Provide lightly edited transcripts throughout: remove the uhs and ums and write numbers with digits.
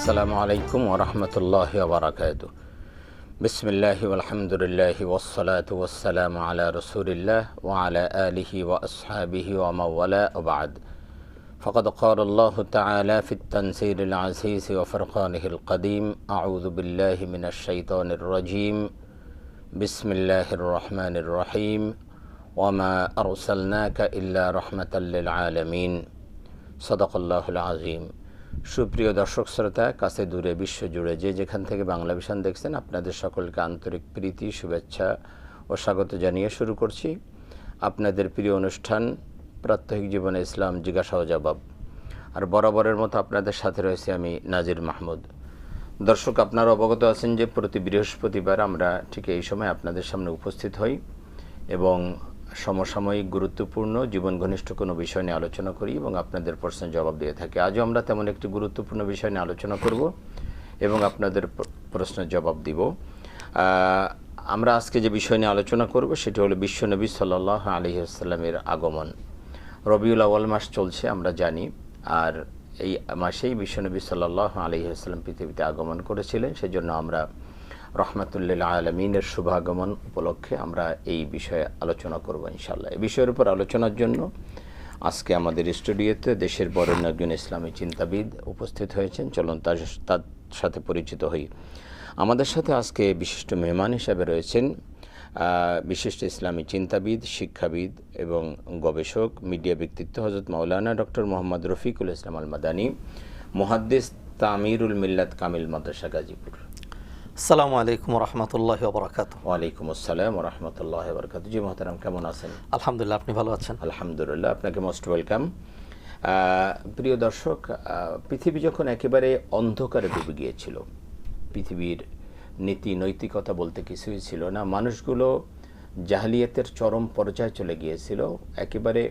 আসসালামু আলাইকুম ওয়া রাহমাতুল্লাহি ওয়া বারাকাতুহু। বিসমিল্লাহি ওয়াল হামদুলিল্লাহি ওয়াস সালাতু ওয়াস সালামু আলা রাসূলিল্লাহ ওয়া আলা আলিহি ওয়া আসহাবিহি ওয়া মান ওয়ালা ওয়া বা'দ। ফাকাদ ক্বালা আল্লাহু তাআলা ফিত তানসীরিল আজিজ ওয়া ফুরকানিহিল কাদীম। আউযু বিল্লাহি মিনাশ শাইতানির রাজীম। বিসমিল্লাহির রহমানির রহিম। ওয়া মা আরসালনাকা ইল্লা রাহমাতাল লিল আলামিন। সাদাকাল্লাহুল আযীম। সুপ্রিয় দর্শক শ্রোতা, কাছে দূরে বিশ্বজুড়ে যে যেখান থেকে বাংলা ভিশন দেখছেন, আপনাদের সকলকে আন্তরিক প্রীতি, শুভেচ্ছা ও স্বাগত জানিয়ে শুরু করছি আপনাদের প্রিয় অনুষ্ঠান প্রাত্যহিক জীবনে ইসলাম জিজ্ঞাসা ও জবাব। আর বরাবরের মতো আপনাদের সাথে রয়েছে আমি নাজির মাহমুদ। দর্শক, আপনারা অবগত আছেন যে প্রতি বৃহস্পতিবার আমরা ঠিক এই সময় আপনাদের সামনে উপস্থিত হই এবং সমসাময়িক গুরুত্বপূর্ণ জীবন ঘনিষ্ঠ কোনো বিষয় নিয়ে আলোচনা করি এবং আপনাদের প্রশ্নের জবাব দিয়ে থাকি। আজও আমরা তেমন একটি গুরুত্বপূর্ণ বিষয় নিয়ে আলোচনা করব এবং আপনাদের প্রশ্নের জবাব দিব। আমরা আজকে যে বিষয় নিয়ে আলোচনা করব সেটি হলো বিশ্বনবী সাল্লাল্লাহু আলাইহি ওয়াসাল্লামের আগমন। রবিউল আউয়াল মাস চলছে আমরা জানি, আর এই মাসেই বিশ্বনবী সাল্লাল্লাহু আলাইহি ওয়াসাল্লাম পৃথিবীতে আগমন করেছিলেন। সেজন্য আমরা রহমাতুল্লিল আলামিনের শুভাগমন উপলক্ষে আমরা এই বিষয়ে আলোচনা করব ইনশাআল্লাহ। এই বিষয়ের উপর আলোচনার জন্য আজকে আমাদের স্টুডিওতে দেশের বরেণ্য একজন ইসলামী চিন্তাবিদ উপস্থিত হয়েছেন। চলুন তার সাথে পরিচিত হই। আমাদের সাথে আজকে বিশিষ্ট মেহমান হিসাবে রয়েছেন বিশিষ্ট ইসলামী চিন্তাবিদ, শিক্ষাবিদ এবং গবেষক, মিডিয়া ব্যক্তিত্ব হযরত মাওলানা ডক্টর মোহাম্মদ রফিকুল ইসলাম আল মাদানী, মুহাদ্দিস, তামিরুল মিল্লাত কামিল মাদ্রাসা গাজীপুর। আসসালামু আলাইকুম ওয়া রাহমাতুল্লাহি ওয়া বারাকাতুহু। ওয়া আলাইকুম আসসালাম ওয়া রাহমাতুল্লাহি ওয়া বারাকাতুহু। জি মুহতারাম, কেমন আছেন? আলহামদুলিল্লাহ, আপনি ভালো আছেন? আলহামদুলিল্লাহ, আপনাকে মোস্ট ওয়েলকাম। প্রিয় দর্শক, পৃথিবী যখন একেবারে অন্ধকারে ডুবে গিয়েছিল, পৃথিবীর নীতি নৈতিকতা বলতে কিছুই ছিল না, মানুষগুলো জাহেলিয়াতের চরম পর্যায়ে চলে গিয়েছিল, একেবারে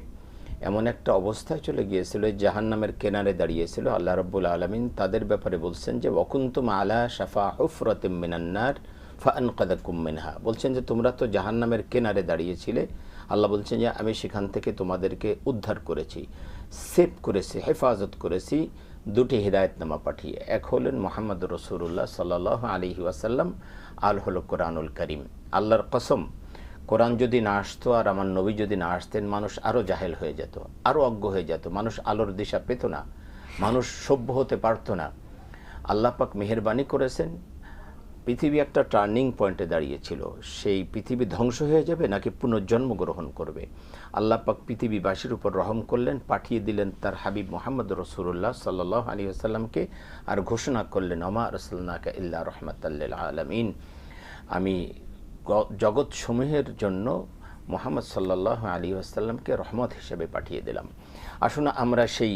এমন একটা অবস্থায় চলে গিয়েছিল জাহান্নামের কিনারে দাঁড়িয়েছিল। আল্লাহ রাব্বুল আলামিন তাদের ব্যাপারে বলছেন যে ওয়াকুনতুম আলা শাফা হুফরাতিম মিনান নার ফাআনকাযাকুম মিনহা, বলছেন যে তোমরা তো জাহান্নামের কিনারে দাঁড়িয়েছিলে, আল্লাহ বলছেন যে আমি সেখান থেকে তোমাদেরকে উদ্ধার করেছি, সেভ করেছি, হেফাজত করেছি দুটি হিদায়াতনামা পাঠিয়ে। এক হলেন মুহাম্মদ রাসূলুল্লাহ সাল্লাল্লাহু আলাইহি ওয়াসাল্লাম, আর হলো কোরআনুল কারীম। আল্লাহর কসম, কোরআন যদি না আসতো আর আমার নবী যদি না আসতেন, মানুষ আরও জাহেল হয়ে যেত, আরও অজ্ঞ হয়ে যেত, মানুষ আলোর দিশা পেত না, মানুষ সভ্য হতে পারত না। আল্লাহ পাক মেহেরবানি করেছেন, পৃথিবী একটা টার্নিং পয়েন্টে দাঁড়িয়েছিল। সেই পৃথিবী ধ্বংস হয়ে যাবে নাকি পুনর্জন্ম গ্রহণ করবে, আল্লাহ পাক পৃথিবীবাসীর উপর রহম করলেন, পাঠিয়ে দিলেন তার হাবিব মুহাম্মদ রাসূলুল্লাহ সাল্লাল্লাহু আলাইহি ওয়াসাল্লামকে, আর ঘোষণা করলেন ওমা আরসালনাকা ইল্লা রাহমাতাল লিল আলামিন, আমি জগৎ সমূহের জন্য মুহাম্মদ সাল্লাল্লাহু আলাইহি ওয়াসাল্লামকে রহমত হিসেবে পাঠিয়ে দিলাম। আসুন আমরা সেই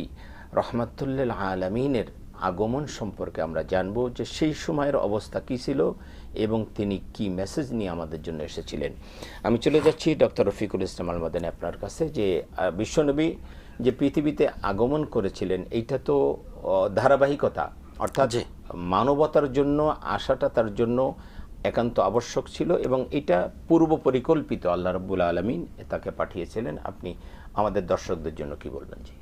রহমাতুল লিল আলামিনের আগমন সম্পর্কে আমরা জানব যে সেই সময়ের অবস্থা কী ছিল এবং তিনি কি মেসেজ নিয়ে আমাদের জন্য এসেছিলেন। আমি চলে যাচ্ছি ডক্টর রফিকুল ইসলাম আল মাদানী আপনার কাছে। যে বিশ্বনবী যে পৃথিবীতে আগমন করেছিলেন, এইটা তো ধারাবাহিকতা, অর্থাৎ মানবতার জন্য আসাটা তার জন্য একান্ত আবশ্যক ছিল এবং এটা পূর্ব পরিকল্পিত, আল্লাহ রাব্বুল আলামিন তাকে পাঠিয়েছিলেন। আপনি আমাদের দর্শকদের জন্য কি বলবেন? জি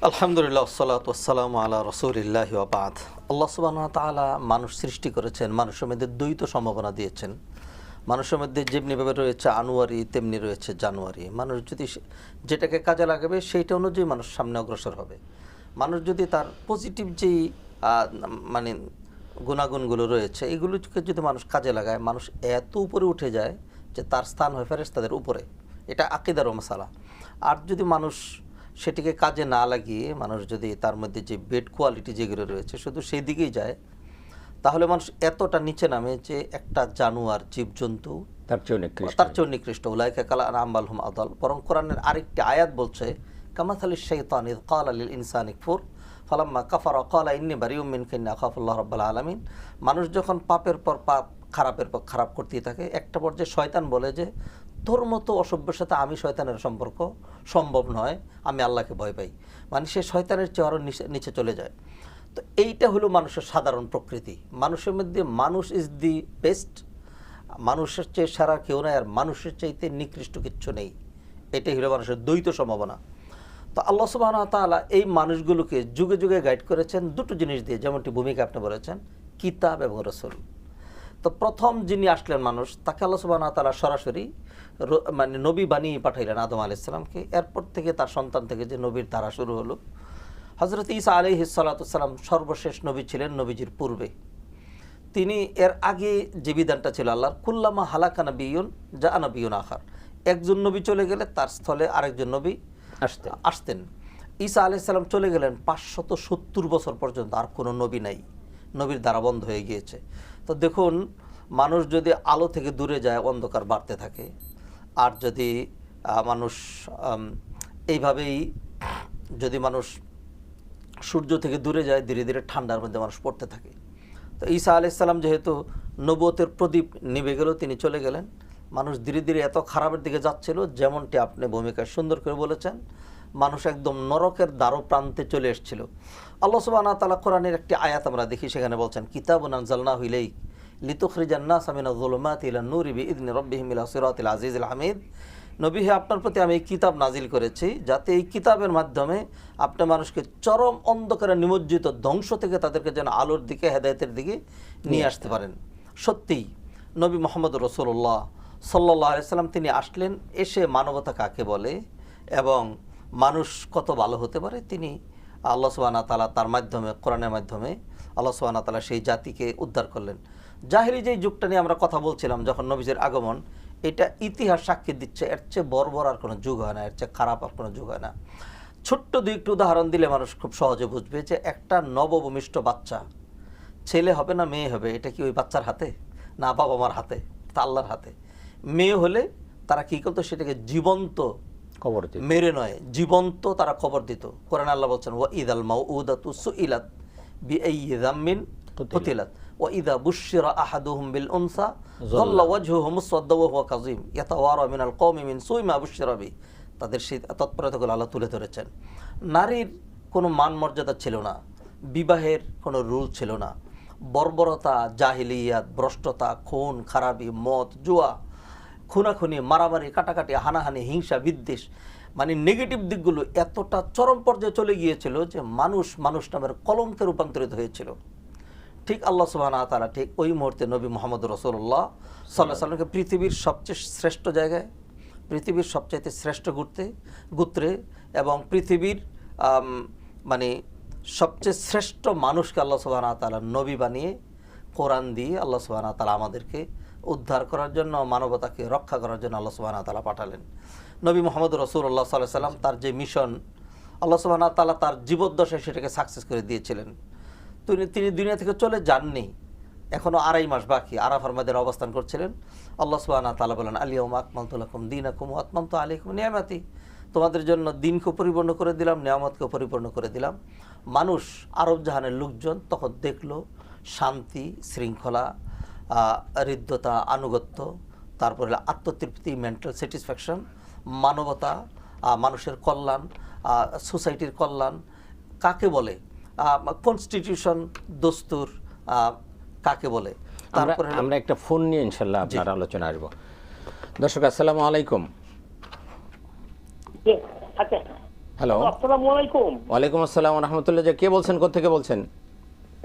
আলহামদুলিল্লাহ, ওয়াসসালাতু ওয়াসসালামু আলা রাসূলিল্লাহি ওয়া বা'দ। আল্লাহ সুবহানাহু ওয়া তাআলা মানুষ সৃষ্টি করেছেন, মানুষের মধ্যে দ্বৈত সম্ভাবনা দিয়েছেন। মানুষের মধ্যে যেমনিভাবে রয়েছে আনোয়ারি, তেমনি রয়েছে জানোয়ারি। মানুষ যদি যেটাকে কাজে লাগাবে সেইটা অনুযায়ী মানুষ সামনে অগ্রসর হবে। মানুষ যদি তার পজিটিভ যেই মানে গুণাগুণগুলো রয়েছে এগুলোকে যদি মানুষ কাজে লাগায়, মানুষ এত উপরে উঠে যায় যে তার স্থান হয় ফেরেশতাদের উপরে। এটা আকীদার মাসালা। আর যদি মানুষ সেটিকে কাজে না লাগিয়ে মানুষ যদি তার মধ্যে যে বেড কোয়ালিটি যেগুলো রয়েছে শুধু সেই দিকেই যায়, তাহলে মানুষ এতটা নিচে নামে যে একটা জানোয়ার, জীবজন্তু তার চেয়ে নিকৃষ্ট। উলাইকা কাল আনআম বাল হুম আদাল। বরং কোরআনের আরেকটি আয়াত বলছে কামাথালিশ শাইতান ইয ক্বালা লিল ইনসানি কফুর ফালাম্মা কাফারা ক্বালা ইন্নী বারিউম মিনকা ইন্নী আখাফুল্লাহ রাব্বুল আলামিন। মানুষ যখন পাপের পর পাপ, খারাপের পর খারাপ করতেই থাকে, একটা পর্যায়ে শয়তান বলে যে তোর মতো অসভ্যের সাথে আমি শয়তানের সম্পর্ক সম্ভব নয়, আমি আল্লাহকে ভয় পাই। মানে সে শয়তানের চেয়ে আরও নিচে চলে যায়। তো এইটা হলো মানুষের সাধারণ প্রকৃতি। মানুষের মধ্যে মানুষ ইজ দি বেস্ট, মানুষের চেয়ে সারা কেউ নাই, আর মানুষের চাইতে নিকৃষ্ট কিচ্ছু নেই। এটাই হলো মানুষের দ্বৈত সম্ভাবনা। তো আল্লাহ সুবহানাহু ওয়া তাআলা এই মানুষগুলোকে যুগে যুগে গাইড করেছেন দুটো জিনিস দিয়ে, যেমনটি ভূমিকা আপনি বলেছেন, কিতাব এবং রসুল। তো প্রথম যিনি আসলেন মানুষ, তাকে আল্লাহ সুবহানাহু ওয়া তাআলা সরাসরি মানে নবী বানিয়ে পাঠাইলেন আদম আলাইহিস সালামকে। এরপর থেকে তার সন্তান থেকে যে নবীর ধারা শুরু হলো, হযরত ঈসা আলাইহিস সালাতু ওয়াসসালাম সর্বশেষ নবী ছিলেন নবীজির পূর্বে। তিনি এর আগে যে বিধানটা ছিল আল্লাহর, কুল্লামা হালাকা নাবিয়্যুন জাআ নাবিয়্যুন আখার, একজন নবী চলে গেলে তার স্থলে আরেকজন নবী আসতেন। ঈসা আলাইহিস সালাম চলে গেলেন, 570 বছর পর্যন্ত আর কোনো নবী নাই, নবীর দ্বারা বন্ধ হয়ে গিয়েছে। তো দেখুন, মানুষ যদি আলো থেকে দূরে যায় অন্ধকার বাড়তে থাকে, আর যদি মানুষ এইভাবেই যদি মানুষ সূর্য থেকে দূরে যায়, ধীরে ধীরে ঠান্ডার মধ্যে মানুষ পড়তে থাকে। তো ঈসা আলাইহিস সালাম যেহেতু নবুয়তের প্রদীপ নিভে গেল, তিনি চলে গেলেন, মানুষ ধীরে ধীরে এত খারাপের দিকে যাচ্ছিল, যেমনটি আপনি ভূমিকায় সুন্দর করে বলেছেন, মানুষ একদম নরকের দ্বারো প্রান্তে চলে এসেছিল। আল্লাহ সুবহানাহু ওয়া তাআলা কোরআনের একটি আয়াত আমরা দেখি, সেখানে বলছেন, কিতাবুন আনজালনাহু ইলাইক লিতুখরিজান নাসা মিনাজ যুলুমাতি ইলান নূরি বিইذনি রাব্বিহিম ইলা সিরাতিল আজিজিল হামিদ। নবী হে, আপনার প্রতি আমি এই কিতাব নাজিল করেছি, যাতে এই কিতাবের মাধ্যমে আপনি মানুষকে চরম অন্ধকারে নিমজ্জিত ধ্বংস থেকে তাদেরকে যেন আলোর দিকে, হেদায়েতের দিকে নিয়ে আসতে পারেন। সত্যিই নবী মুহাম্মদ রাসূলুল্লাহ সাল্লাল্লাহু আলাইহি সাল্লাম তিনি আসলেন, এসে মানবতা কাকে বলে এবং মানুষ কত ভালো হতে পারে তিনি আল্লাহ সুবহানাহু ওয়া তাআলা তার মাধ্যমে, কোরআনের মাধ্যমে আল্লাহ সুবহানাহু ওয়া তাআলা সেই জাতিকে উদ্ধার করলেন। জাহেলি যেই যুগটা নিয়ে আমরা কথা বলছিলাম, যখন নবীজির আগমন, এটা ইতিহাস সাক্ষী দিচ্ছে এর চেয়ে বর্বর আর কোনো যুগ হয় না, এর চেয়ে খারাপ আর কোনো যুগ হয় না। ছোট্ট দুই একটু উদাহরণ দিলে মানুষ খুব সহজে বুঝবে যে একটা নবভূমিষ্ঠ বাচ্চা, ছেলে হবে না মেয়ে হবে, এটা কি ওই বাচ্চার হাতে? না, বাবা মার হাতে, তা আল্লাহর হাতে। মেয়ে হলে তারা কী করতো? সেটাকে জীবন্ত কবর দিত, মেরে নয়, জীবন্ত তারা কবর দিত। কোরআন আল্লাহ বলছেন, ওয়া ইদাল মাউউদাতু সুইলাত বিআইয়ি যামবিন কুতিলাত ওয়া ইদা বুশশিরা আহাদুহুম বিল উনসা যাল্লা ওয়াজহুহু মুসওয়াদ্দা ওয়া হুয়া কাযীম ইয়াতাওয়ারা মিনাল কওমি মিন সুই মা বুশশিরা বি। তাদের সেই তৎপরতাগুলো আল্লাহ তুলে ধরেছেন। নারীর কোনো মান মর্যাদা ছিল না, বিবাহের কোনো রুল ছিল না, বর্বরতা, জাহিলিয়াত, ভ্রষ্টতা, খুন খারাপি, মদ, জুয়া, খুনাখুনি, মারামারি, কাটাকাটি, হানাহানি, হিংসা, বিদ্বেষ, মানে নেগেটিভ দিকগুলো এতটা চরম পর্যায়ে চলে গিয়েছিল যে মানুষ নামের কলঙ্কে রূপান্তরিত হয়েছিল। ঠিক আল্লাহ সুবহানাহু ওয়া তাআলা ঠিক ওই মুহূর্তে নবী মুহাম্মদ রাসূলুল্লাহ সাল্লাল্লাহু আলাইহি সাল্লামকে পৃথিবীর সবচেয়ে শ্রেষ্ঠ জায়গায়, পৃথিবীর সবচাইতে শ্রেষ্ঠ গোত্রে এবং পৃথিবীর মানে সবচেয়ে শ্রেষ্ঠ মানুষকে আল্লাহ সুবহানাহু ওয়া তাআলা নবী বানিয়ে, কোরআন দিয়ে আল্লাহ সুবহানাহু ওয়া তাআলা আমাদেরকে উদ্ধার করার জন্য, মানবতাকে রক্ষা করার জন্য আল্লাহ সুবহানাহু ওয়া তাআলা পাঠালেন। নবী মুহাম্মদ রাসূলুল্লাহ সাল্লাল্লাহু আলাইহি সাল্লাম তার যে মিশন, আল্লাহ সুবহানাহু ওয়া তাআলা তার জীবদ্দশায় সেটাকে সাকসেস করে দিয়েছিলেন। তিনি দুনিয়া থেকে চলে যাননি, এখনও 2.5 মাস বাকি, আরাফার ময়দানে অবস্থান করছিলেন। আল্লাহ সুবহানাহু ওয়া তাআলা বলেন, আল-ইয়াওমা আকমালতু লাকুম দীনাকুম ওয়া আতমামতু আলাইকুম নি'মাতি। তোমাদের জন্য দিনকে পরিপূর্ণ করে দিলাম, নিয়ামতকে পরিপূর্ণ করে দিলাম। মানুষ, আরব জাহানের লোকজন তখন দেখলো শান্তি, শৃঙ্খলা, হৃদ্যতা, আনুগত্য, তারপরে আত্মতৃপ্তি, মেন্টাল স্যাটিসফ্যাকশন, মানবতা, মানুষের কল্যাণ, সোসাইটির কল্যাণ কাকে বলে, কনস্টিটিউশন, দস্তুর কাকে বলে। তারপরে আমরা একটা ফোন নিয়ে ইনশাআল্লাহ আপনার আলোচনা আসব। দর্শক আসসালামু আলাইকুম। আচ্ছা, হ্যালো, আসসালামু আলাইকুম। ওয়ালাইকুম আসসালাম ওয়া রাহমাতুল্লাহ। কে বলছেন, কোথা থেকে বলছেন?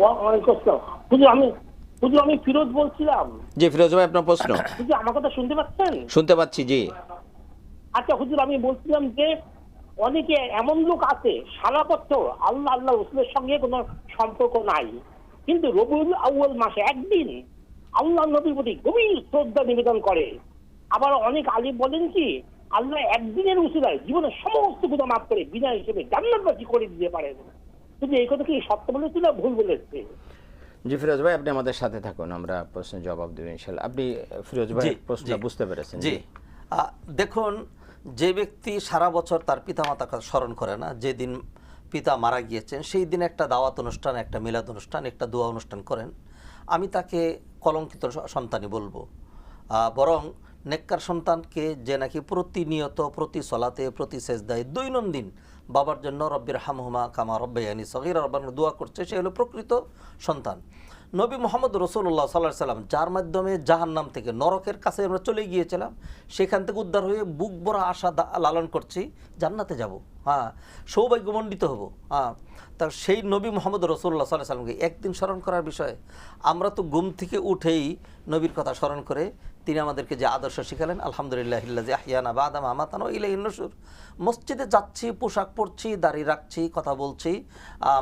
ওয়ালাইকুম আসসালাম। হুজুর, আমি ফিরোজ বলছিলাম। জি ফিরোজ ভাই, আপনার প্রশ্ন। হুজুর, আমার কথা শুনতে পাচ্ছেন? শুনতে পাচ্ছি, জি। আচ্ছা হুজুর, আমি বলছিলাম যে অনেকে এমন লোক আছে সারা বছর আল্লাহ রাসূলের সঙ্গে কোনো সম্পর্ক নাই, কিন্তু রবিউল আউয়াল মাসে একদিন আল্লাহ নবীর প্রতি গভীর শ্রদ্ধা নিবেদন করে। আবার অনেক আলিম বলেন কি, আল্লাহ একদিনের উসিলায় জীবনের সমস্ত গুনাহ মাফ করে বিনা হিসেবে জান্নাতবাসী করে দিতে পারেন। কিন্তু এই কথা কি সত্য বলেছে না ভুল বলেছে? জি ফিরোজ ভাই, আপনি আমাদের সাথে থাকুন, আমরা প্রশ্নের জবাব দেব ইনশাআল্লাহ। আপনি ফিরোজ ভাই প্রশ্নটা বুঝতে পেরেছেন? জি, দেখুন, যে ব্যক্তি সারা বছর তার পিতামাতাকে স্মরণ করে না, যেদিন পিতা মারা গিয়েছেন সেই দিন একটা দাওয়াত অনুষ্ঠান, একটা মিলাদ অনুষ্ঠান, একটা দোয়া অনুষ্ঠান করেন, আমি তাকে কলঙ্কিত সন্তানই বলবো। বরং নেককার সন্তানকে, যে নাকি প্রতিনিয়ত, প্রতি সলাতে, প্রতি সেজদায়, দৈনন্দিন বাবার জন্য রব্বির হামহুমা কামা রব্বায়ানি সগীরা রব্বানা দোয়া করছে, সে হলো প্রকৃত সন্তান। নবী মুহাম্মদ রাসূলুল্লাহ সাল্লাল্লাহু আলাইহি সাল্লাম, যার মাধ্যমে জাহান্নাম থেকে, নরকের কাছে আমরা চলে গিয়েছিলাম, সেখান থেকে উদ্ধার হয়ে বুক ভরা আশা লালন করছি জান্নাতে যাব। হ্যাঁ, সৌভাগ্যমণ্ডিত হব। হ্যাঁ, তা সেই নবী মোহাম্মদ রসুল্লাহ সাল্লাল্লাহু আলাইহি সাল্লামকে একদিন স্মরণ করার বিষয়ে আমরা তো ঘুম থেকে উঠেই নবীর কথা স্মরণ করে তিনি আমাদেরকে যে আদর্শ শিখালেন, আলহামদুলিল্লাহিল্লাযী আহইয়ানা বা'দা মা আমাতানা ওয়া ইলাইহিন নুশুর। মসজিদে যাচ্ছি, পোশাক পরছি, দাড়ি রাখছি, কথা বলছি,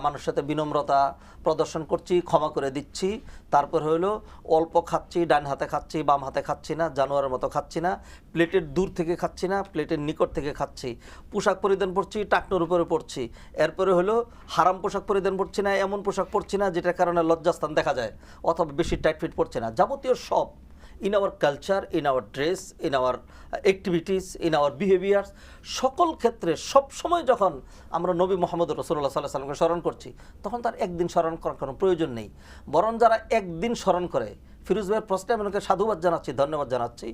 মানুষের সাথে বিনম্রতা প্রদর্শন করছি, ক্ষমা করে দিচ্ছি, তারপর হলো অল্প খাচ্ছি, ডান হাতে খাচ্ছি, বাম হাতে খাচ্ছি না, জানোয়ারের মতো খাচ্ছি না, প্লেটের দূর থেকে খাচ্ছি না, প্লেটের নিকট থেকে খাচ্ছি, পোশাক পরিধান করছি, টাকনোর উপরে পড়ছি, এরপরে হলো হারাম পোশাক পরিধান করছি না, এমন পোশাক পরছি না যেটার কারণে লজ্জাস্থান দেখা যায়, অথবা বেশি টাইট ফিট পড়ছে না, যাবতীয় সব in our culture, in our dress, in our activities, in our behaviours, সকল ক্ষেত্রে সব সময় যখন আমরা নবী মোহাম্মদ রসুল্লাহ সাল্লাল্লাহু আলাইহি সাল্লামকে স্মরণ করছি, তখন তার একদিন স্মরণ করার কোনো প্রয়োজন নেই। বরং যারা একদিন স্মরণ করে, ফিরোজ ভাইয়ের প্রশ্নে আমি ওনাকে সাধুবাদ জানাচ্ছি, ধন্যবাদ জানাচ্ছি।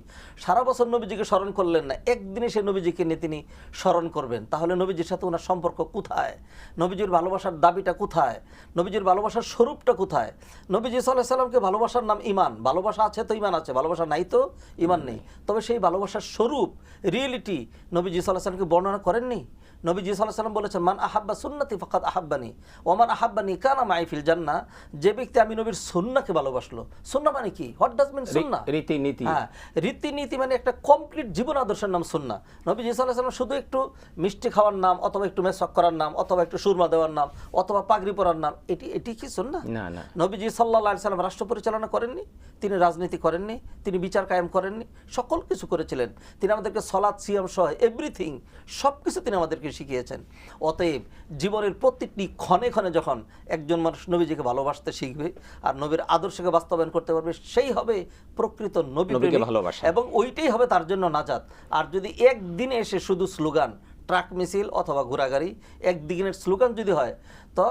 সারা বছর নবীজিকে স্মরণ করলেন না, একদিনে সে নবীজিকে নিয়ে তিনি স্মরণ করবেন, তাহলে নবীজির সাথে ওনার সম্পর্ক কোথায়? নবীজির ভালোবাসার দাবিটা কোথায়? নবীজির ভালোবাসার স্বরূপটা কোথায়? নবীজি সাল্লাল্লাহু আলাইহি সাল্লামকে ভালোবাসার নাম ইমান, ভালোবাসা আছে তো ইমান আছে, ভালোবাসা নাই তো ইমান নেই। তবে সেই ভালোবাসার স্বরূপ, রিয়েলিটি নবীজি সাল্লাল্লাহু আলাইহি সাল্লামকে বর্ণনা করেননি। নবীজি সাল্লাল্লাহু আলাইহি সাল্লাম বলেছেন, মান আহাব্বা সুন্নতি ফাকাদ আহাব্বানি ওয়া মান আহাব্বানি কানা মাই ফিল জান্নাহ। যে ব্যক্তি আমি নবীর সুন্নাহকে ভালোবাসলো, সুন্নাহ মানে কি? হোয়াট ডাজ মিন সুন্নাহ? রীতিনীতি। হ্যাঁ, রীতিনীতি মানে একটা কমপ্লিট জীবন আদর্শের নাম সুন্নাহ। নবীজি সাল্লাল্লাহু আলাইহি সাল্লাম শুধু একটু মিষ্টি খাওয়ার নাম, অথবা একটু মেসওয়াক করার নাম, অথবা একটু সুরমা দেওয়ার নাম, অথবা পাগড়ি পরার নাম, এটি কি সুন্নাহ? না না। নবীজি সাল্লাল্লাহু আলাইহি সাল্লাম রাষ্ট্র পরিচালনা করেননি, তিনি রাজনীতি করেননি, তিনি বিচার কায়েম করেননি, সকল কিছু করেছিলেন। তিনি আমাদেরকে সালাত, সিয়াম সহ এভরিথিং, সব কিছু তিনি আমাদেরকে শিখিয়েছেন। অতএব জীবনের প্রত্যেকটি ক্ষণে ক্ষণে যখন একজন মানুষ নবীজিকে ভালোবাসতে শিখবে আর নবীর আদর্শকে বাস্তবায়ন করতে পারবে, সেই হবে প্রকৃত নবীকে ভালোবাসা, এবং ওইটাই হবে তার জন্য নাজাত। আর যদি একদিনে এসে শুধু স্লোগান, ট্রাক মিছিল অথবা ঘোরাগাড়ি, একদিনের স্লোগান যদি হয়, তো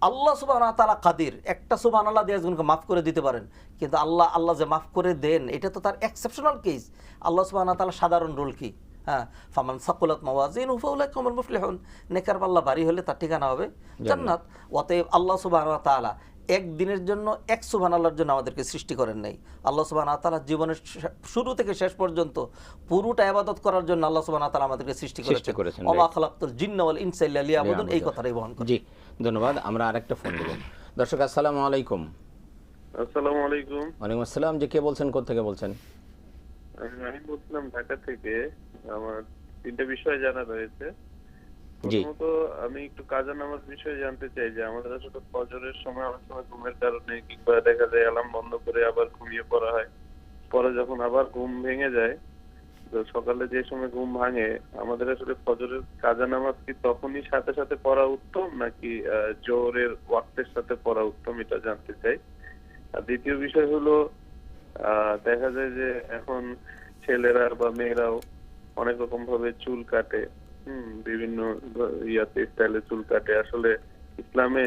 আল্লাহ সুবহানাহু ওয়া তাআলা কাদির, একটা সুবহানাল্লাহ দিয়ে একজনকে মাফ করে দিতে পারেন, কিন্তু আল্লাহ যে মাফ করে দেন, এটা তো তার এক্সেপশনাল কেস। আল্লাহ সুবহানাহু ওয়া তাআলা সাধারণ রুল কি? হ্যাঁ, ফামান সাকুলাত মাওয়াজিনুহু ফাউলাইকা হুমুল মুফলিহুন। নেকার পাল্লা ভারী হলে তার ঠিকানা হবে জান্নাত। অতএব আল্লাহ সুবহানাহু ওয়া তাআলা একদিনের জন্য এক সুবহানাল্লাহর জন্য আমাদেরকে সৃষ্টি করেন নাই। আল্লাহ সুবহানাহু ওয়া তাআলা জীবনের শুরু থেকে শেষ পর্যন্ত পুরোটা ইবাদত করার জন্য আল্লাহ সুবহানাহু ওয়া তাআলা আমাদেরকে সৃষ্টি করেছেন। ওয়া খালাকতুল জিন্না ওয়াল ইনসা ইল্লা লিয়াবুদুন, এই কথাটাই বহন করে। জি, ধন্যবাদ। আমরা আরেকটা ফোন দেব। দর্শক আসসালামু আলাইকুম। আসসালামু আলাইকুম। ওয়ালাইকুম আসসালাম। যে কে বলছেন, কোথা থেকে বলছেন? আমি বলছিলাম ঢাকা থেকে। আমার তিনটা বিষয় জানা রয়েছে। প্রথমত আমি একটু কাজা নামাজ বিষয়ে জানতে চাই যে আমাদের আসলে ফজরের সময় অনেক সময় ঘুমের কারণে কিংবা দেখা যায় অ্যালার্ম বন্ধ করে আবার ঘুমিয়ে পড়া হয়, পরে যখন আবার ঘুম ভেঙে যায়, তো সকালে যে সময় ঘুম ভাঙে, আমাদের আসলে ফজরের কাজা নামাজ কি তখনই সাথে সাথে পড়া উত্তম নাকি জোহরের ওয়াক্তের সাথে পড়া উত্তম, এটা জানতে চাই। আর দ্বিতীয় বিষয় হলো দেখা যায় যে এখন ছেলেরা বা মেয়েরাও অনেক রকম ভাবে চুল কাটে, বিভিন্ন স্টাইলে চুল কাটে। আসলে ইসলামে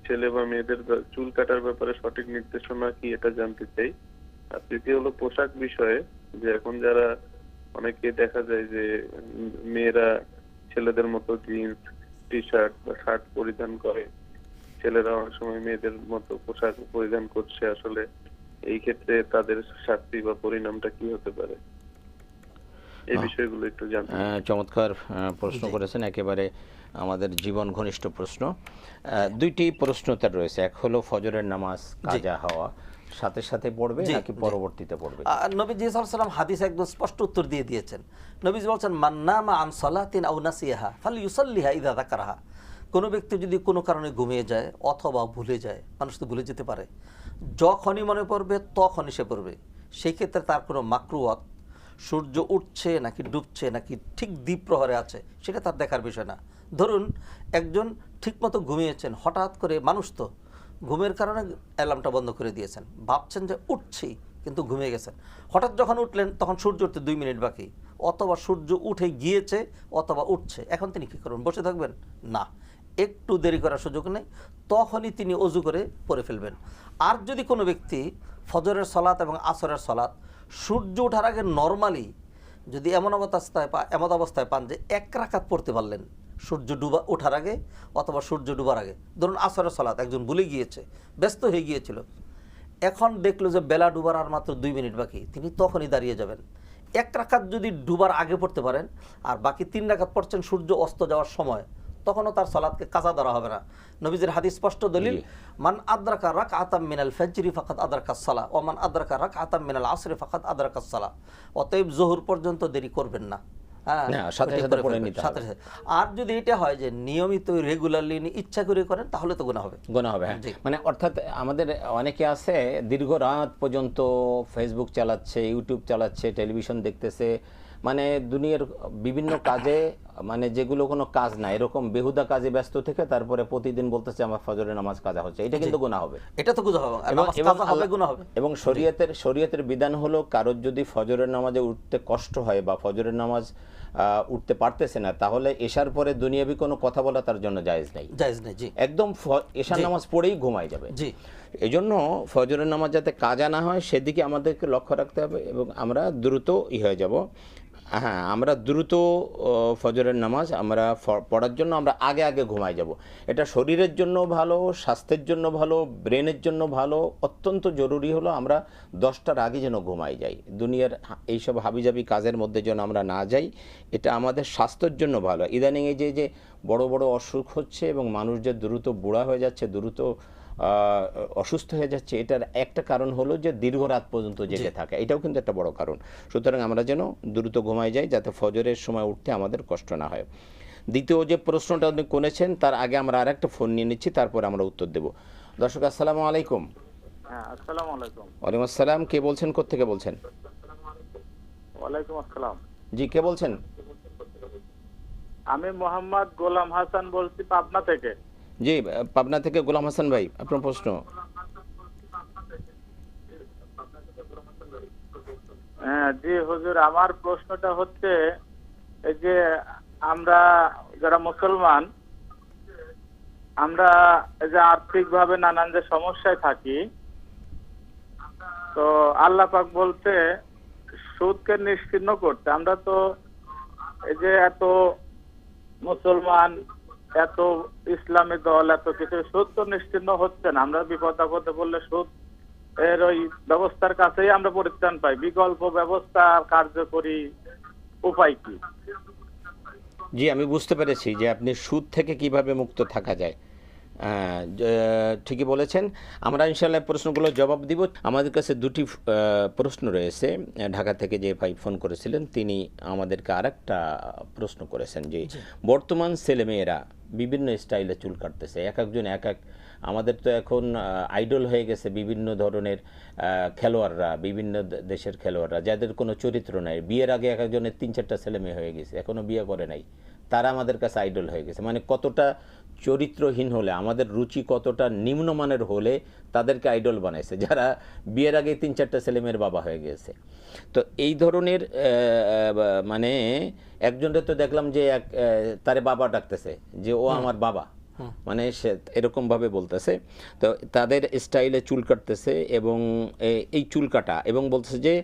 ছেলে বা মেয়েদের চুল কাটার ব্যাপারে সঠিক নির্দেশনা কি, এটা জানতে চাই। আর তৃতীয় হলো পোশাক বিষয়ে, যে এখন যারা অনেকে দেখা যায় যে মেয়েরা ছেলেদের মতো জিন্স, টি শার্ট বা শার্ট পরিধান করে, ছেলেরা অনেক সময় মেয়েদের মতো পোশাক পরিধান করছে, আসলে এই ক্ষেত্রে তাদের শাস্তি বা পরিণামটা কি হতে পারে, এই বিষয়গুলো একটু জানতে। চমৎকার প্রশ্ন করেছেন, একেবারে আমাদের জীবন ঘনিষ্ঠ প্রশ্ন। দুইটি প্রশ্ন তার রয়েছে, এক হলো ফজরের নামাজ কাজা হওয়া সাথে সাথে পড়বে নাকি পরবর্তীতে পড়বে? নবীজি সাল্লাল্লাহু আলাইহি ওয়াসাল্লাম হাদিসে একদম স্পষ্ট উত্তর দিয়ে দিয়েছেন। নবীজি বলেছেন, মান নামা আন সালাতিন আও নাসিয়াহা ফালইউসাল্লিহা ইযা যাকারাহা। কোনো ব্যক্তি যদি কোনো কারণে ঘুমিয়ে যায় অথবা ভুলে যায়, মানুষ তো ভুলে যেতে পারে, যখনই মনে পড়বে তখনই সে পড়বে। সেই ক্ষেত্রে তার কোনো মাকরুয়াত, সূর্য উঠছে নাকি ডুবছে নাকি ঠিক দ্বীপ প্রহরে আছে, সেটা তার দেখার বিষয় না। ধরুন একজন ঠিকমতো ঘুমিয়েছেন, হঠাৎ করে, মানুষ তো ঘুমের কারণে অ্যালার্মটা বন্ধ করে দিয়েছেন, ভাবছেন যে উঠছি, কিন্তু ঘুমিয়ে গেছেন। হঠাৎ যখন উঠলেন তখন সূর্য উঠতে 2 মিনিট বাকি, অথবা সূর্য উঠে গিয়েছে অথবা উঠছে, এখন তিনি কী করবেন? বসে থাকবেন? না, একটু দেরি করার সুযোগ নেই, তখনই তিনি অজু করে পড়ে ফেলবেন। আর যদি কোনো ব্যক্তি ফজরের সালাত এবং আসরের সালাত সূর্য ওঠার আগে নর্মালি যদি এমন অবস্থায় পান যে 1 রাকাত পড়তে পারলেন সূর্য ওঠার আগে অথবা সূর্য ডুবার আগে, ধরুন আসরের সালাত একজন ভুলে গিয়েছে, ব্যস্ত হয়ে গিয়েছিল, এখন দেখলো যে বেলা ডুবার আর মাত্র 2 মিনিট বাকি, তিনি তখনই দাঁড়িয়ে যাবেন। 1 রাকাত যদি ডুবার আগে পড়তে পারেন আর বাকি 3 রাকাত পড়ছেন সূর্য অস্ত যাওয়ার সময়, তখনও তার সালাতকে কাজা ধরা হবে না। নবীজির হাদিস স্পষ্ট দলিল, মান আদরাকা রাকআতাম মিনাল ফাজরি ফাকাদ আদরাকাস সালাহ ওয়া মান আদরাকা রাকআতাম মিনাল আসরি ফাকাদ আদরাকাস সালাহ। অতএব যোহর পর্যন্ত দেরি করবেন না। হ্যাঁ, না, সাথে সাথে পড়ে নিতে হবে। আর যদি এটা হয় যে নিয়মিত রেগুলারলি ইচ্ছা করে করেন তাহলে তো গুনাহ হবে। গুনাহ হবে, হ্যাঁ। মানে অর্থাৎ আমাদের অনেকে আছে দীর্ঘ রাত পর্যন্ত ফেসবুক চালাচ্ছে, ইউটিউব চালাচ্ছে, টেলিভিশন দেখতেছে, মানে দুনিয়ার বিভিন্ন কাজে, মানে যেগুলো কোনো কাজ না এরকম বেহুদা কাজে ব্যস্ত থেকে তারপরে প্রতিদিন বলতেছে আমার ফজরের নামাজ কাজা হচ্ছে, এটা কিন্তু গুনাহ হবে। এটা তো গুনাহ হবে, গুনাহ হবে। এবং শরীয়তের বিধান হলো কারোর যদি ফজরের নামাজে উঠতে কষ্ট হয় বা ফজরের নামাজ উঠতে পারতেছে না, তাহলে এশার পরে দুনিয়াবি কোনো কথা বলা তার জন্য জায়েজ নেই। জি, একদম এশার নামাজ পড়েই ঘুমাই যাবে। জি, এই জন্য ফজরের নামাজ যাতে কাজা না হয় সেদিকে আমাদেরকে লক্ষ্য রাখতে হবে এবং আমরা দ্রুত হয়ে যাব। হ্যাঁ, আমরা দ্রুত ফজরের নামাজ আমরা পড়ার জন্য আমরা আগে আগে ঘুমাই যাব। এটা শরীরের জন্য ভালো, স্বাস্থ্যের জন্য ভালো, ব্রেনের জন্য ভালো। অত্যন্ত জরুরি হলো আমরা 10টার আগে যেন ঘুমাই যাই, দুনিয়ার এইসব হাবিজাবি কাজের মধ্যে যেন আমরা না যাই। এটা আমাদের স্বাস্থ্যের জন্য ভালো। ইদানিং এই যে বড় বড় অসুখ হচ্ছে এবং মানুষ যে দ্রুত বুড়া হয়ে যাচ্ছে, দ্রুত অসুস্থ হয়ে যাচ্ছে, এটার একটা কারণ হলো যে দীর্ঘ রাত পর্যন্ত জেগে থাকা, এটাও কিন্তু একটা বড় কারণ। সুতরাং আমরা যেন দ্রুত ঘুমাই যাই যাতে ফজরের সময় উঠতে আমাদের কষ্ট না হয়। দ্বিতীয় যে প্রশ্নটা আপনি করেছেন তার আগে আমরা আরেকটা ফোন নিয়ে নিচ্ছি, তারপর আমরা উত্তর দেব। দর্শক আসসালামু আলাইকুম। হ্যাঁ, আসসালামু আলাইকুম। ওয়ালাইকুম আসসালাম, কে বলছেন, কোত্থেকে বলছেন? ওয়ালাইকুম আসসালাম। জি, কে বলছেন? আমি মোহাম্মদ গোলাম হাসান বলছি, পাবনা থেকে। জি, পাবনা থেকে গোলাম হাসান ভাই, আপনার প্রশ্ন। হ্যাঁ জি হুজুর, আমার প্রশ্নটা হচ্ছে এই যে আমরা যারা মুসলমান, আমরা এই যে আর্থিকভাবে নানান যে সমস্যায় থাকি, তো আল্লাহ পাক বলতে সুদকে নিশ্চিহ্ন করতে। আমরা তো এই যে এত মুসলমান, এত ইসলামী দল, এত কিছু, সুদ তো নিশ্চিহ্ন হচ্ছে না। আমরা বিপদ আপদে বললে সুদ এর ওই ব্যবস্থার কাছেই আমরা পরিত্রাণ পাই। বিকল্প ব্যবস্থা কার্যকরী উপায় কি? জি, আমি বুঝতে পেরেছি যে আপনি সুদ থেকে কিভাবে মুক্ত থাকা যায়। ঠিকই বলেছেন। আমরা ইনশাআল্লাহ প্রশ্নগুলো জবাব দিব। আমাদের কাছে দুটি প্রশ্ন রয়েছে। ঢাকা থেকে যে ভাই ফোন করেছিলেন তিনি আমাদেরকে আরেকটা প্রশ্ন করেছেন যে বর্তমান ছেলেমেয়েরা বিভিন্ন স্টাইলে চুল কাটতেছে, এক একজন এক এক। আমাদের তো এখন আইডল হয়ে গেছে বিভিন্ন ধরনের খেলোয়াড়রা, বিভিন্ন দেশের খেলোয়াড়রা যাদের কোনো চরিত্র নাই। বিয়ের আগে এক একজনের 3-4টা ছেলে মেয়ে হয়ে গেছে, এখনও বিয়ে করে নাই, তারা আমাদের কাছে আইডল হয়ে গেছে। মানে কতটা চরিত্রহীন হলে, আমাদের রুচি কতটা নিম্নমানের হলে তাদেরকে আইডল বানাইছে, যারা বিয়ের আগে 3-4টা ছেলেমেয়ের বাবা হয়ে গেছে। তো এই ধরনের মানে একজনের তো দেখলাম যে তারে বাবা ডাকতেছে যে ও আমার বাবা, মানে সে এরকমভাবে বলতেছে। তো তাদের স্টাইলে চুল কাটতেছে এবং এই চুল কাটা এবং বলতেছে যে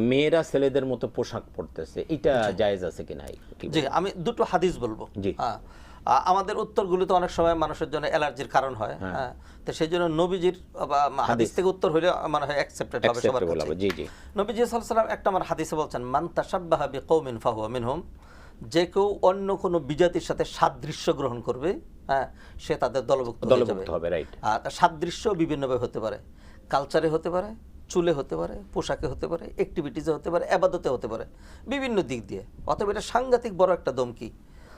মেয়েরা ছেলেদের মতো পোশাক পরতেছে, এটা জায়েজ আছে কিনা? জি, আমি দুটো হাদিস বলবো। জি, আমাদের উত্তরগুলো তো অনেক সময় মানুষের জন্য অ্যালার্জির কারণ হয়, তো সেই জন্য নবীজির হাদিস থেকে উত্তর হইলে মানে হয় অ্যাকসেপ্টেড হবে সবার কাছে। জি জি, নবীজি সাল্লাল্লাহু আলাইহি ওয়াসাল্লাম একটা আমার হাদিসে বলছেন, মান তাশাব্বাহা বিকওমিন ফাহুয়া মিনহুম, যে কেউ অন্য কোনো বিজাতির সাথে সাদৃশ্য গ্রহণ করবে, হ্যাঁ, সে তাদের দলভুক্ত হবে। রাইট। আর সাদৃশ্য বিভিন্নভাবে হতে পারে, কালচারে হতে পারে, চুলে হতে পারে, পোশাকে হতে পারে, অ্যাক্টিভিটিসে হতে পারে, ইবাদতে হতে পারে, বিভিন্ন দিক দিয়ে। অতএব এটা সাংঘাতিক বড় একটা দমকি,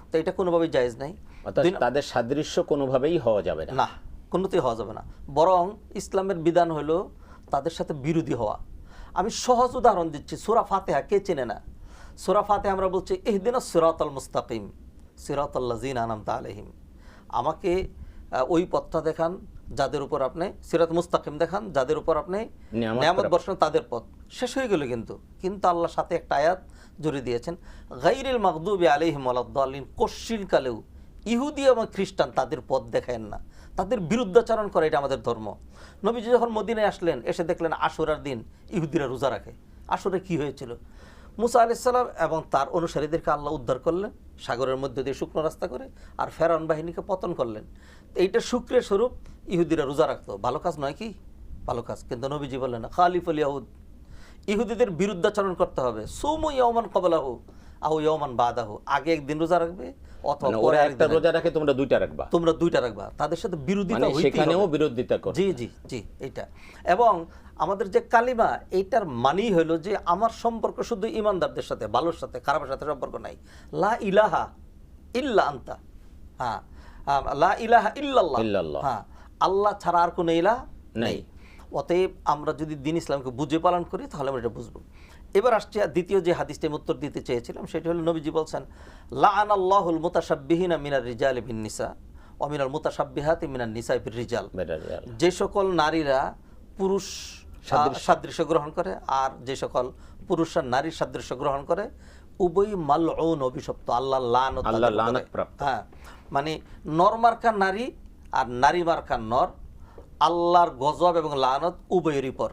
তো এটা কোনোভাবেই জায়েজ নাই। তাদের সাদৃশ্য কোনোভাবেই হওয়া যাবে না, কোনোতেই হওয়া যাবে না। বরং ইসলামের বিধান হলো তাদের সাথে বিরোধী হওয়া। আমি সহজ উদাহরণ দিচ্ছি, সূরা ফাতিহা কে চেনে না? সূরা ফাতিহা আমরা বলছি ইহদিনাস সিরাতাল মুস্তাকিম সিরাতাল লাযিনা আনআমতা আলাইহিম, আমাকে ওই পথটা দেখান যাদের উপর আপনি, সিরাত মুস্তাকিম দেখান যাদের উপর আপনি নিয়ামত বর্ষণ, তাদের পথ। শেষ হয়ে গেল, কিন্তু আল্লাহর সাথে একটা আয়াত জুড়ে দিয়েছেন, গায়রিল মাগদুবি আলাইহিম ওয়ালাদ-দাল্লিন, কশ্চিন কালেও ইহুদি এবং খ্রিস্টান তাদের পথ দেখায়েন না, তাদের বিরুদ্ধাচরণ করে, এটা আমাদের ধর্ম। নবীজি যখন মদিনায় আসলেন, এসে দেখলেন আশুরার দিন ইহুদিরা রোজা রাখে। আশুরে কি হয়েছিল? মুসা আলাইহিস সালাম এবং তার অনুসারীদেরকে আল্লাহ উদ্ধার করলেন সাগরের মধ্যে দিয়ে শুকনো রাস্তা করে, আর ফেরাউন বাহিনীকে পতন করলেন। এইটা শুক্রের স্বরূপ ইহুদিরা রোজা রাখতো, ভালো কাজ নয় কি? ভালো কাজ। কিন্তু নবীজি বললেন না, খালিফুল ইয়াহুদ, ইহুদিদের বিরুদ্ধাচরণ করতে হবে। সুমু ইয়াওমান ক্বাবলাহু আও ইয়াওমান বাদাহু, আগে একদিন রোজা রাখবে অথবা মানে পরে ওরা একটা আরেকদিন রোজা রাখে, তোমরা দুইটা রাখবা, তোমরা দুইটা রাখবা। তাদের সাথে বিরোধিতা মানে হইতেই সেখানেও হবে। বিরোধিতা করো। জি জি জি, এইটা। এবং আমাদের যে কালিমা, এইটার মানেই হলো যে আমার সম্পর্ক শুধু ইমানদারদের সাথে, ভালোর সাথে, খারাপের সাথে সম্পর্ক নাই। লা ইলাহা ইল্লা আনতা, হ্যাঁ, লা ইলাহা ইল্লাল্লাহ, ইল্লাল্লাহ। হ্যাঁ, আল্লাহ ছাড়া আর কোনো ইলাহ নেই। নেই। অতএব আমরা যদি দিন ইসলামকে বুঝে পালন করি তাহলে আমরা এটা বুঝবো। এবার আসছে দ্বিতীয় যে হাদিসটা আমি উত্তর দিতে চেয়েছিলাম, সেটা হলো নবীজি বলছেন, লাআনাল্লাহুল মুতাশাব্বিহিনা মিনার রিজালি বিন নিসা ওয়া মিনাল মুতাশাব্বিহাতি মিনান নিসা বির রিজাল। যে সকল নারীরা পুরুষ সাদৃশ্য গ্রহণ করে আর যে সকল পুরুষরা নারীর সাদৃশ্য গ্রহণ করে, উভয় মালউন, অভিশপ্ত, আল্লাহ লানত, আল্লাহ লানত প্রাপ্ত। হ্যাঁ, মানে নর মার্কা নারী আর নারী মার্কা নর, আল্লাহর গজব এবং লানত উভয়েরই পর।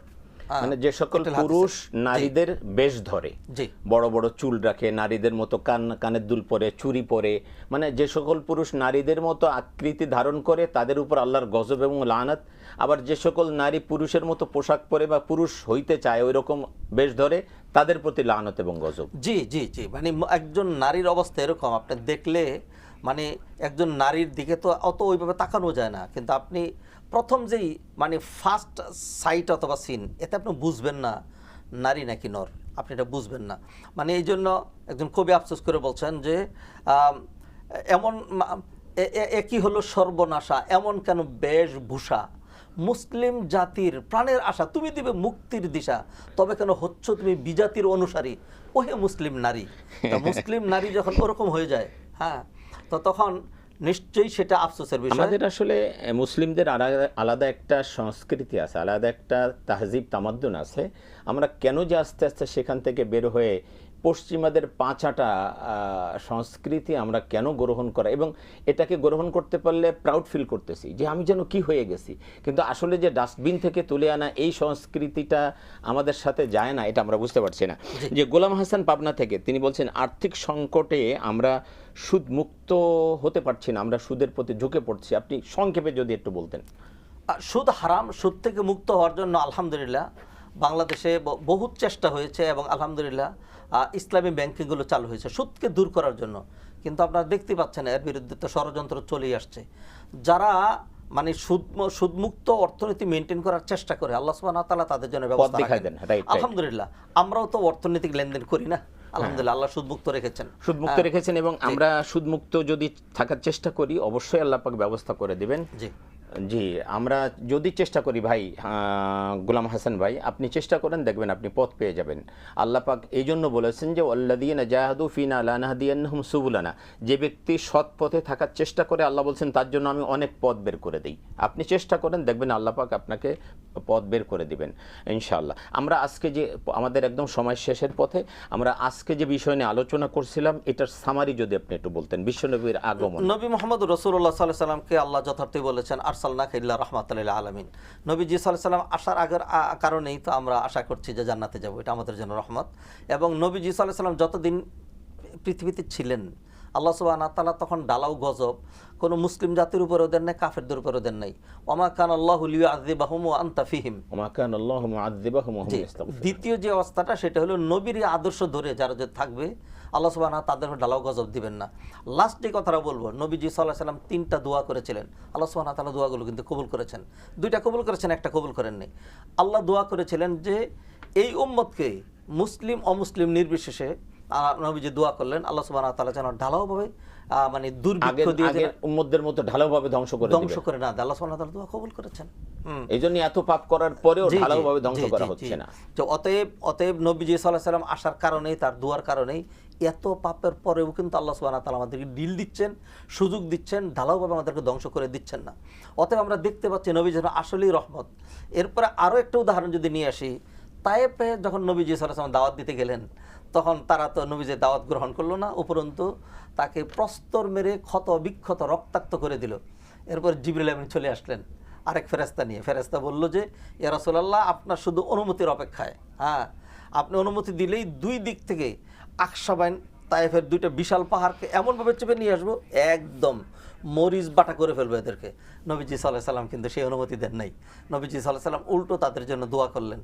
মানে যে সকল পুরুষ নারীদের বেশ ধরে, জি, বড় বড় চুল রাখে, নারীদের মতো কানের দুল পরে, চুরি পরে, মানে যে সকল পুরুষ নারীদের মতো আকৃতি ধারণ করে তাদের উপর আল্লাহর গজব এবং লানত। আবার যে সকল নারী পুরুষের মতো পোশাক পরে বা পুরুষ হইতে চায় ওই রকম বেশ ধরে, তাদের প্রতি লানত এবং গজব। জি জি জি, মানে একজন নারীর অবস্থা এরকম, আপনি দেখলে মানে একজন নারীর দিকে তো অত ওইভাবে তাকানো যায় না, কিন্তু আপনি প্রথম যেই মানে ফার্স্ট সাইট অথবা সিন, এতে আপনি বুঝবেন না নারী নাকি নর, আপনি এটা বুঝবেন না। মানে এই জন্য একজন কবি আফসোস করে বলছেন যে এমন একই হলো সর্বনাশা, এমন কেন বেশভূষা, মুসলিম জাতির প্রাণের আশা, তুমি দিবে মুক্তির দিশা, তবে কেন হচ্ছ তুমি বিজাতির অনুসারী, ওহে মুসলিম নারী। মুসলিম নারী যখন ওরকম হয়ে যায়, হ্যাঁ, তো তখন নিশ্চয়ই সেটা আফসোসের বিষয়। আমাদের আসলে মুসলিমদের আলাদা একটা সংস্কৃতি আছে, আলাদা একটা তাহজিব তামাদ্দুন আছে। আমরা কেন যে আস্তে আস্তে সেখান থেকে বের হয়ে পশ্চিমাদের পাঁচাটা সংস্কৃতি আমরা কেন গ্রহণ করা, এবং এটাকে গ্রহণ করতে পারলে প্রাউড ফিল করতেছি যে আমি যেন কি হয়ে গেছি, কিন্তু আসলে যে ডাস্টবিন থেকে তুলে আনা এই সংস্কৃতিটা আমাদের সাথে যায় না, এটা আমরা বুঝতে পারছি না। যে গোলাম হাসান পাবনা থেকে তিনি বলছেন, আর্থিক সংকটে আমরা সুদ মুক্ত হতে পারছি না, আমরা সুদের প্রতি ঝুঁকে পড়ছি। আপনি সংক্ষেপে যদি একটু বলতেন। সুদ হারাম, সুদ থেকে মুক্ত হওয়ার জন্য আলহামদুলিল্লাহ বাংলাদেশে বহুত চেষ্টা হয়েছে এবং আলহামদুলিল্লাহ ইসলামী ব্যাংকিংগুলো চালু হয়েছে সুদকে দূর করার জন্য। কিন্তু আপনারা দেখতে পাচ্ছেন এর বিরুদ্ধে তো ষড়যন্ত্র চলেই আসছে। যারা মানে সুদমুক্ত অর্থনীতি মেনটেন করার চেষ্টা করে, আল্লাহ সুবহানাহু ওয়া তাআলা তাদের জন্য ব্যবস্থা রাখেন। আলহামদুলিল্লাহ আমরাও তো অর্থনৈতিক লেনদেন করি না, আলহামদুলিল্লাহ আল্লাহ সুদমুক্ত রেখেছেন, সুদমুক্ত রেখেছেন, এবং আমরা সুদমুক্ত যদি থাকার চেষ্টা করি অবশ্যই আল্লাহ পাক ব্যবস্থা করে দিবেন। জি জি, আমরা যদি চেষ্টা করি ভাই, গোলাম হাসান ভাই আপনি চেষ্টা করেন, দেখবেন আপনি পথ পেয়ে যাবেন। আল্লাহ পাক এই জন্য বলেছেন যে ওয়াল্লাযীনা জাহাদু ফিনা লানাহদিয়ান্নাহুম সুবুলানা, যে ব্যক্তি সৎ পথে থাকার চেষ্টা করে আল্লাহ বলছেন তার জন্য আমি অনেক পথ বের করে দিই। আপনি চেষ্টা করেন, দেখবেন আল্লাহ পাক আপনাকে পথ বের করে দিবেন ইনশাআল্লাহ। আমরা আজকে যে আমাদের একদম সময় শেষের পথে, আমরা আজকে যে বিষয় নিয়ে আলোচনা করছিলাম এটার সামারি যদি আপনি একটু বলতেন। বিশ্বনবীর আগমন, নবী মুহাম্মদ রাসূলুল্লাহ সাল্লাল্লাহু আলাইহি সাল্লামকে আল্লাহ যথার্থই বলেছেন আরসালনাকা ইল্লা রাহমাতাল লিল আলামিন। নবীজি সাল্লাল্লাহু আলাইহি সাল্লাম আসার আগের কারণেই তো আমরা আশা করছি যে জান্নাতে যাব, এটা আমাদের জন্য রহমত। এবং নবীজি সাল্লাল্লাহু আলাইহি সাল্লাম যতদিন পৃথিবীতে ছিলেন আল্লাহ সুবহানাহু ওয়া তাআলা তখন ডালাও গজব কোনো মুসলিম জাতির উপরেও দেন নাই, কাফেরদের উপরেও দেন নাই। ওমা কানা আল্লাহু লিয়ুআযিবাহুম ওয়া আনতা ফীহিম, ওমা কানা আল্লাহু মুআযিবাহুম ওয়া হুম ইস্তাগফিরুন। দ্বিতীয় যে অবস্থাটা সেটা হলো নবীর আদর্শ ধরে যারা যে থাকবে আল্লাহ সুবহানাহু ওয়া তাআলা তাদের ডালাও গজব দিবেন না। লাস্ট যে কথাটা বলবো, নবীজি সাল্লাল্লাহু আলাইহি সাল্লাম 3টা দোয়া করেছিলেন, আল্লাহ সুবহানাহু ওয়া তাআলা দোয়াগুলো কিন্তু কবুল করেছেন। 2টা কবুল করেছেন, একটা কবুল করেননি। আল্লাহ দোয়া করেছিলেন যে এই উম্মতকে মুসলিম অমুসলিম নির্বিশেষে নবীজি দোয়া করলেন আল্লাহ সুবহানাহু ওয়া তাআলা যেন ঢালাওভাবে মানে দুর্ভিক্ষ দিয়ে আগের উম্মতদের মতো ঢালাওভাবে ধ্বংস করে না, আল্লাহ সুবহানাহু ওয়া তাআলা দোয়া কবুল করেছেন। এইজন্য এত পাপ করার পরেও ঢালাওভাবে ধ্বংস করা হচ্ছে না। তো অতএব নবীজি সাল্লাল্লাহু আলাইহি সাল্লাম আসার কারণেই, তার দোয়ার কারণেই এত পাপের পরেও কিন্তু আল্লাহ সুবহানাহু ওয়া তাআলা আমাদেরকে ডিল দিচ্ছেন, সুযোগ দিচ্ছেন, ঢালাওভাবে আমাদেরকে ধ্বংস করে দিচ্ছেন না। অতএব আমরা দেখতে পাচ্ছি নবী যেন আসলেই রহমত। এরপরে আরও একটা উদাহরণ যদি নিয়ে আসি, তায়েফে যখন নবীজি সাল্লাল্লাহু আলাইহি সাল্লাম দাওয়াত দিতে গেলেন তখন তারা তো নবীজির দাওয়াত গ্রহণ করলো না, উপরন্তু তাকে প্রস্তর মেরে ক্ষত বিক্ষত রক্তাক্ত করে দিল। এরপর জিবরিল আমিন চলে আসলেন আরেক ফেরেশতা নিয়ে। ফেরেশতা বলল যে ইয়া রাসূলুল্লাহ আপনার শুধু অনুমতির অপেক্ষায়, হ্যাঁ আপনি অনুমতি দিলেই 2 দিক থেকে আকসাবাইন তায়েফের 2টা বিশাল পাহাড়কে এমনভাবে চেপে নিয়ে আসবো একদম মরিচ বাটা করে ফেলবে এদেরকে। নবীজি সাল্লাল্লাহু আলাইহি সাল্লাম কিন্তু সেই অনুমতি দেন নাই। নবীজি সাল্লাল্লাহু আলাইহি সাল্লাম উল্টো তাদের জন্য দোয়া করলেন।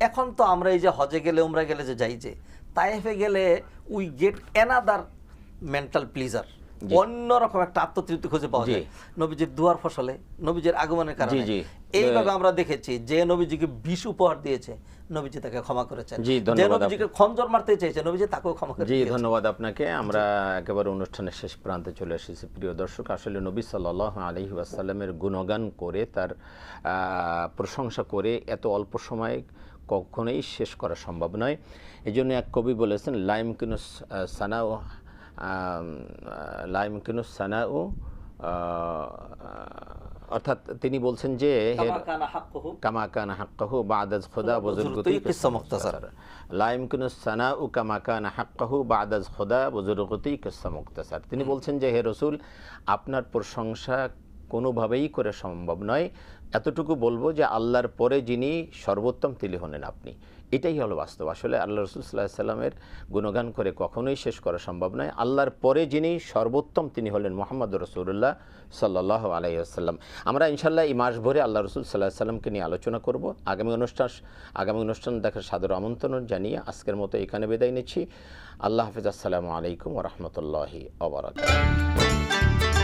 এখন তো আমরা এই যে হজে গেলে উমরা গেলে যে যাই, যে তায়েফে গেলে we get another mental pleasure, অন্যরকম একটা আত্মতৃপ্তি খুঁজে পাওয়া যায় নবীজির দুয়ার ফসলে, নবীজির আগমনের কারণে। এইভাবে আমরা দেখেছি যে নবীজিকে বিষ উপহার দিয়েছে, নবীজি তাকে ক্ষমা করেছেন। যে নবীজিকে খঞ্জর মারতে চেয়েছে, নবীজি তাকেও ক্ষমা করেছেন। জি, ধন্যবাদ আপনাকে। আমরা একেবারে অনুষ্ঠানের শেষ প্রান্তে চলে এসেছি। প্রিয় দর্শক, আসলে নবী সাল্লাল্লাহু আলাইহি ওয়াসাল্লামের গুণগান করে, তার প্রশংসা করে এত অল্প সময় কখনোই শেষ করা সম্ভব নয়। এই জন্য এক কবি বলেছেন, লাইমকিনুস সানাউ সানাউ, অর্থাৎ তিনি বলছেন যে কামা কানা হাক্কাহু বাদাজ খোদা বুজুর্গতি কিসসা মুখতাসার, লাইমকিনুস সানাউ কামা কানা হাক্কাহু বাদাজ খোদা বুজুর্গতি কিসসা মুখতাসার। তিনি বলছেন যে হে রাসূল, আপনার প্রশংসা কোনোভাবেই করে সম্ভব নয়। এতটুকু বলবো যে আল্লাহর পরে যিনি সর্বোত্তম তিনি হলেন আপনি। এটাই হলো বাস্তব। আসলে আল্লাহ রাসূল সাল্লাল্লাহু আলাইহি সাল্লামের গুণগান করে কখনোই শেষ করা সম্ভব নয়। আল্লাহর পরে যিনি সর্বোত্তম তিনি হলেন মুহাম্মদুর রাসূলুল্লাহ সাল্লাল্লাহু আলাইহি ওয়াসাল্লাম। আমরা ইনশাআল্লাহ এই মাস ভরে আল্লাহ রাসূল সাল্লাল্লাহু আলাইহি সাল্লামকে নিয়ে আলোচনা করব। আগামী অনুষ্ঠান দেখার সাদর আমন্ত্রণ জানিয়ে আজকের মতো এখানে বিদায় নিচ্ছি। আল্লাহ হাফেজ। আসসালামু আলাইকুম ওয়া রাহমাতুল্লাহি ওয়া বারাকাতুহু।